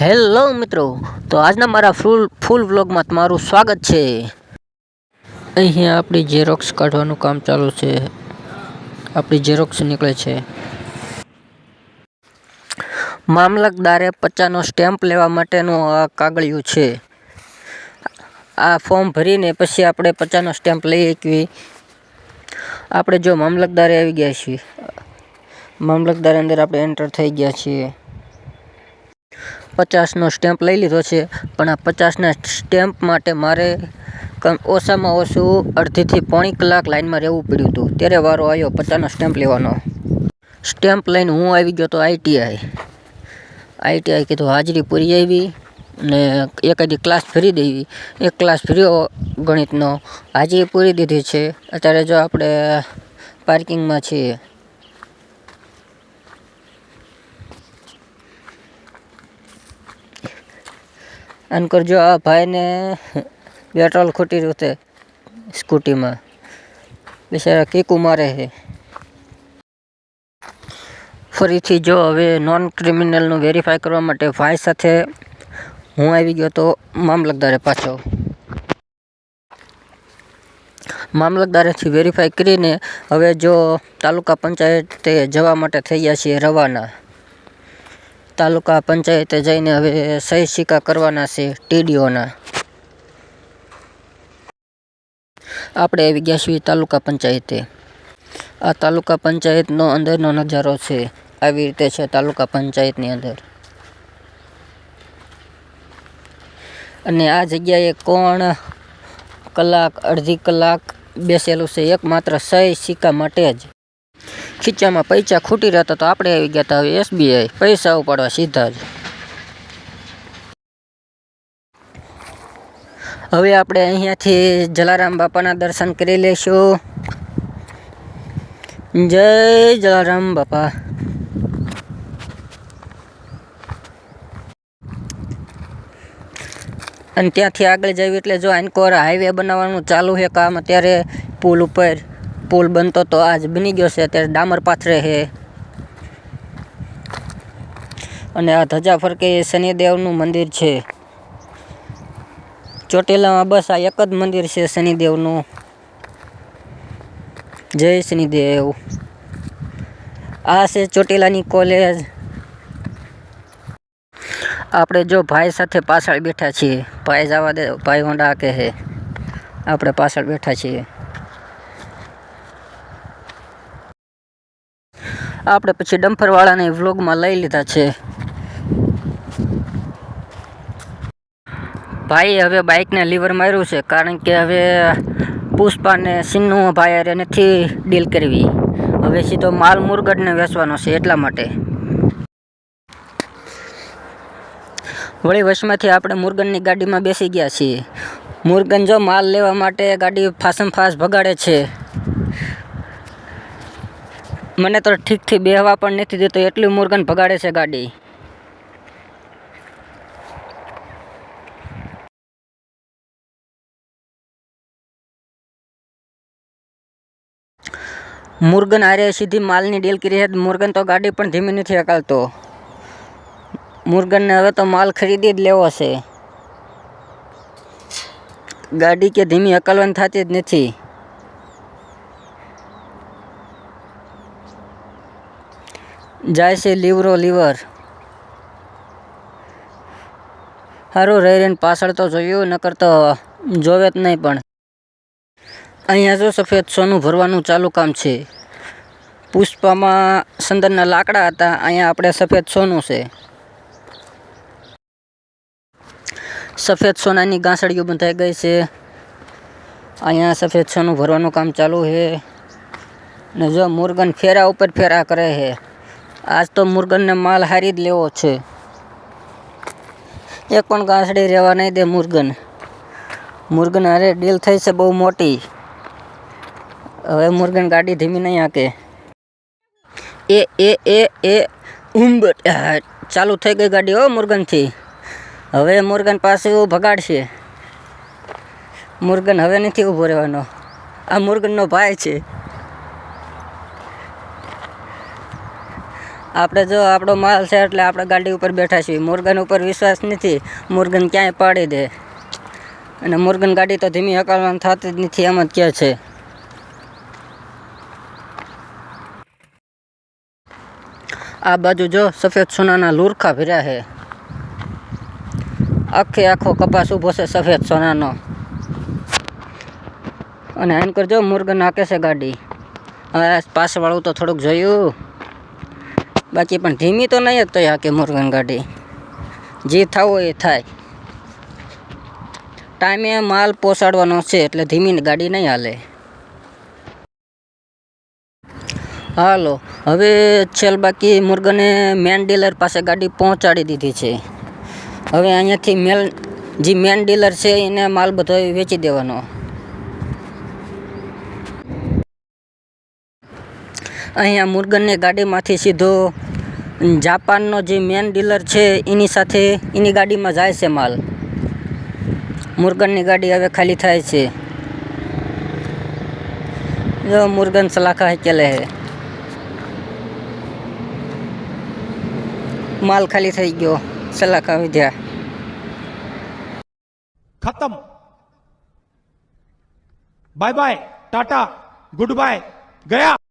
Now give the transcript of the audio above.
Hello મિત્રો, તો આજના મારા ફૂલ વ્લોગમાં તમારું સ્વાગત છે। અહીંયા આપણી ઝેરોક્સ કાઢવાનું કામ ચાલુ છે। આપણી ઝેરોક્સ નીકળે છે। મામલતદારે 50નો સ્ટેમ્પ લેવા માટેનું આ કાગળિયું છે। આ ફોર્મ ભરીને પછી આપણે 50નો સ્ટેમ્પ લઈ શકીએ। આપણે જો મામલતદારે આવી ગયા છીએ। મામલતદાર અંદર આપણે એન્ટર થઈ ગયા છીએ। 50નો સ્ટેમ્પ લઈ લીધો છે, પણ આ 50ના સ્ટેમ્પ માટે મારે ઓછામાં ઓછું અડધીથી પોણી કલાક લાઈનમાં રહેવું પડ્યું હતું। ત્યારે વારો આવ્યો 50નો સ્ટેમ્પ લેવાનો। સ્ટેમ્પ લઈને હું આવી ગયો તો આઈટીઆઈ કીધું હાજરી પૂરી આવી ને એકાદી ક્લાસ ફરી દેવી। એક ક્લાસ ફર્યો ગણિતનો, હાજરી પૂરી દીધી છે। અત્યારે જો આપણે પાર્કિંગમાં છીએ। અને કરજો આ ભાઈને પેટ્રોલ ખૂટી રહ્યું છે સ્કૂટીમાં, બિચારા કીકુ મારે છે। ફરીથી જો હવે નોન ક્રિમિનલનું વેરીફાઈ કરવા માટે ભાઈ સાથે હું આવી ગયો તો મામલતદારે પાછો। મામલતદારેથી વેરીફાઈ કરીને હવે જો તાલુકા પંચાયતે જવા માટે થઈ ગયા છીએ રવાના। તાલુકા પંચાયતે જઈને હવે સહી સિક્કા કરવાના છે ટીડીઓના। આપણે આવી ગયા છીએ તાલુકા પંચાયતે। આ તાલુકા પંચાયતનો અંદરનો નજારો છે। આવી રીતે છે તાલુકા પંચાયતની અંદર। અને આ જગ્યાએ કોણ કલાક અડધી કલાક બેસેલું છે એકમાત્ર સહી સિક્કા માટે જ। ખીચામાં પૈસા ખૂટી રહેતા તો આપણે આવી ગયા હતા હવે એસબીઆઈ પૈસા ઉપાડવા સીધા જ। હવે આપણે અહીંયાથી જલારામ બાપાના દર્શન કરી લઈશું। જય જલારામ બાપા। અને ત્યાંથી આગળ જઈએ એટલે જો આનકોર હાઈવે બનાવવાનું ચાલુ છે કામ। અત્યારે પુલ ઉપર પુલ બનતો તો આજ બની ગયો છે, અત્યારે ડામર પાથરે છે। અને આ ધજા ફરકે શનિદેવનું મંદિર છે। ચોટીલામાં બસ આ એક જ મંદિર છે શનિદેવનું। જય શનિદેવ। આ છે ચોટીલાની કોલેજ। આપણે જો ભાઈ સાથે પાછળ બેઠા છીએ। ભાઈ જવા દે, ભાઈ હોન્ડા કે છે, આપણે પાછળ બેઠા છીએ। આપણે પછી ડમ્ફરવાળાને વ્લોગમાં લઈ લીધા છે। ભાઈએ હવે બાઇકને લીવર માર્યું છે, કારણ કે હવે પુષ્પાને સિન્નુ ભાઈ અરે નથી ડીલ કરવી। હવે સીધો માલ મુરગડને વેચવાનો છે એટલા માટે। વળી વચમાંથી આપણે મુરગનની ગાડીમાં બેસી ગયા છીએ। મુરગન જો માલ લેવા માટે ગાડી ફાસમ ફાસ ભગાડે છે। મને તો ઠીકથી બેહવા પણ નથી દેતો, એટલી મુરગન ભગાડે છે ગાડી। મુરગન આરે સીધી માલની ડીલ કરી છે। મુરગન તો ગાડી પણ ધીમી નથી હકાલતો। મુરગનને હવે તો માલ ખરીદી જ લેવો છે। ગાડી કે ધીમી હકાલવાની થતી જ નથી। જાય છે લીવર। સારું રહી રહીને પાછળ તો જોયું, નકર તો જોવે જ નહીં। પણ અહીંયા જો સફેદ સોનું ભરવાનું ચાલુ કામ છે। પુષ્પામાં સંદનના લાકડા હતા, અહીંયા આપણે સફેદ સોનું છે। સફેદ સોનાની ગાંસડીઓ બંધાઈ ગઈ છે। અહીંયા સફેદ સોનું ભરવાનું કામ ચાલુ છે। ને જો મુરગન ફેરા ઉપર ફેરા કરે છે। આજ તો મુરગનને માલ હારી જ લેવો છે। એક પણ ગાંસડી રહેવા નહીં દે મુરગન હારે ડીલ થઈ છે બહુ મોટી। હવે મુરગન ગાડી ધીમી નહીં હાકે। ચાલુ થઈ ગઈ ગાડી હો મુરગનથી। હવે મુરગન પાસે ભગાડશે। મુરગન હવે નથી ઊભો રહેવાનો। આ મુરગનનો ભાઈ છે। આપણે જો આપણો માલ છે એટલે આપણે ગાડી ઉપર બેઠા છીએ. મુરગન ઉપર વિશ્વાસ નથી, મુરગન ક્યાંય પાડી દે. અને મુરગન ગાડી તો ધીમી હકાલવાનું થતી જ નથી એમ જ કહે છે. આ બાજુ જો સફેદ સોનાના લુરખા ભર્યા છે. આખો કપાસ ઊભો છે સફેદ સોનાનો. અને આન કરજો મુરગન હાકે છે ગાડી. હા પાછળવાળું તો થોડુંક જોયું, બાકી પણ ધીમી તો નહીં જ તો હાકે મુરગન ગાડી. જે થવું એ થાય. ટાઈમે માલ પહોંચાડવાનો છે એટલે ધીમી ગાડી નહીં હાલે. હાલો હવે છેલ્લે બાકી મુરગને મેન ડીલર પાસે ગાડી પહોંચાડી દીધી છે. હવે અહીંયાથી જે મેન ડીલર છે એને માલ બધો વેચી દેવાનો. અહીંયા મુરગનની ગાડીમાંથી સીધો જાપાનનો જે મેન ડીલર છે એની સાથે એની ગાડીમાં જાય છે માલ. મુરગનની ગાડી હવે ખાલી થાય છે. જો મુરગન સલાખા હેકેલે હે. માલ ખાલી થઈ ગયો, સલાખા વિધ્યા खत्म. Bye bye, tata, goodbye, गया.